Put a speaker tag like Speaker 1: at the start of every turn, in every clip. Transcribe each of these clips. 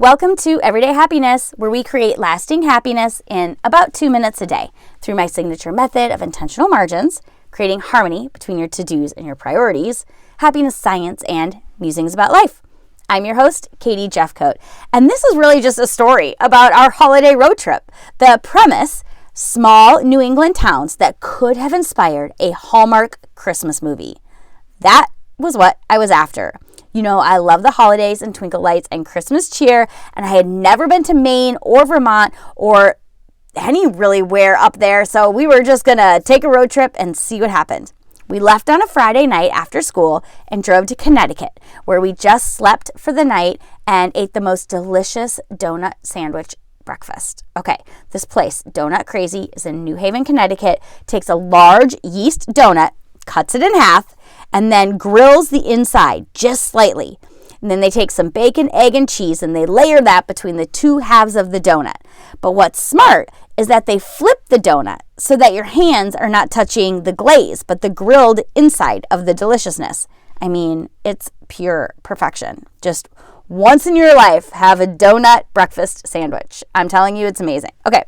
Speaker 1: Welcome to Everyday Happiness, where we create lasting happiness in about 2 minutes a day through my signature method of intentional margins, creating harmony between your to-dos and your priorities, happiness science, and musings about life. I'm your host, Katie Jeffcoat, and this is really just a story about our holiday road trip. The premise: small New England towns that could have inspired a Hallmark Christmas movie. That was what I was after. You know, I love the holidays and twinkle lights and Christmas cheer, and I had never been to Maine or Vermont or any really where up there, so we were just gonna take a road trip and see what happened. We left on a Friday night after school and drove to Connecticut, where we just slept for the night and ate the most delicious donut sandwich breakfast. Okay, this place, Donut Crazy, is in New Haven, Connecticut, takes a large yeast donut, cuts it in half, and then grills the inside just slightly. And then they take some bacon, egg, and cheese, and they layer that between the two halves of the donut. But what's smart is that they flip the donut so that your hands are not touching the glaze, but the grilled inside of the deliciousness. I mean, it's pure perfection. Just once in your life, have a donut breakfast sandwich. I'm telling you, it's amazing. Okay.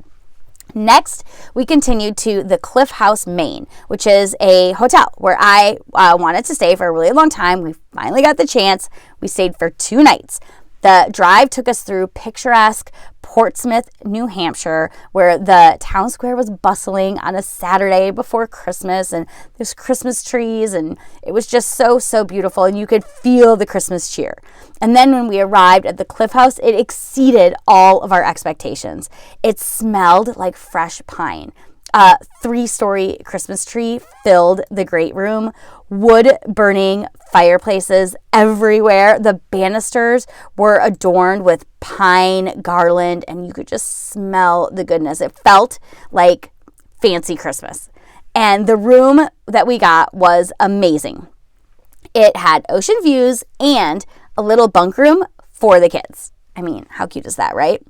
Speaker 1: Next, we continued to the Cliff House, Maine, which is a hotel where I wanted to stay for a really long time. We finally got the chance. We stayed for 2 nights. The drive took us through picturesque Portsmouth, New Hampshire, where the town square was bustling on a Saturday before Christmas, and there's Christmas trees, and it was just so beautiful, and you could feel the Christmas cheer. And then when we arrived at the Cliff House, it exceeded all of our expectations. It smelled like fresh pine. A 3-story Christmas tree filled the great room. Wood-burning fireplaces everywhere. The banisters were adorned with pine garland, and you could just smell the goodness. It felt like fancy Christmas. And the room that we got was amazing. It had ocean views and a little bunk room for the kids. I mean, how cute is that, right?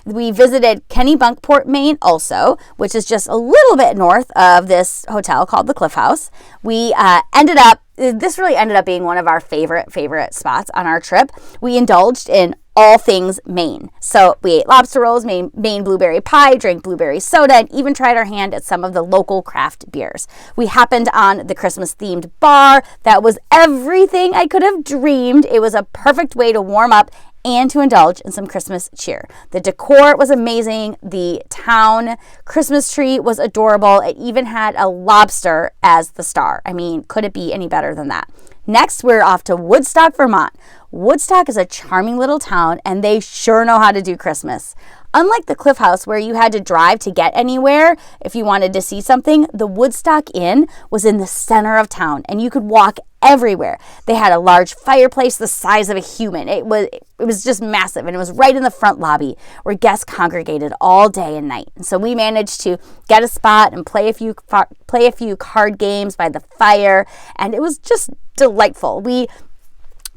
Speaker 1: We visited Kennebunkport, Maine also, which is just a little bit north of this hotel called the Cliff House. This really ended up being one of our favorite spots on our trip. We indulged in all things Maine. So we ate lobster rolls, Maine blueberry pie, drank blueberry soda, and even tried our hand at some of the local craft beers. We happened on the Christmas-themed bar. That was everything I could have dreamed. It was a perfect way to warm up and to indulge in some Christmas cheer. The decor was amazing. The town Christmas tree was adorable. It even had a lobster as the star. I mean, could it be any better than that? Next, we're off to Woodstock, Vermont. Woodstock is a charming little town, and they sure know how to do Christmas. Unlike the Cliff House, where you had to drive to get anywhere if you wanted to see something, the Woodstock Inn was in the center of town, and you could walk everywhere. They had a large fireplace the size of a human. It was just massive, and it was right in the front lobby where guests congregated all day and night. And so we managed to get a spot and play a few card games by the fire, and it was just delightful. We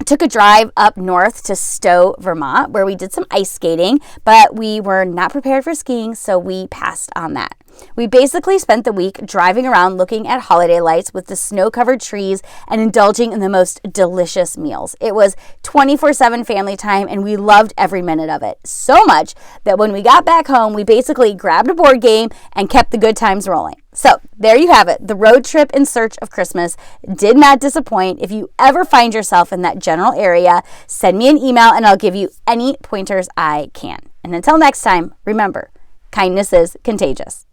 Speaker 1: took a drive up north to Stowe, Vermont, where we did some ice skating, but we were not prepared for skiing, so we passed on that. We basically spent the week driving around looking at holiday lights with the snow-covered trees and indulging in the most delicious meals. It was 24/7 family time, and we loved every minute of it. So much that when we got back home, we basically grabbed a board game and kept the good times rolling. So there you have it. The road trip in search of Christmas did not disappoint. If you ever find yourself in that general area, send me an email and I'll give you any pointers I can. And until next time, remember, kindness is contagious.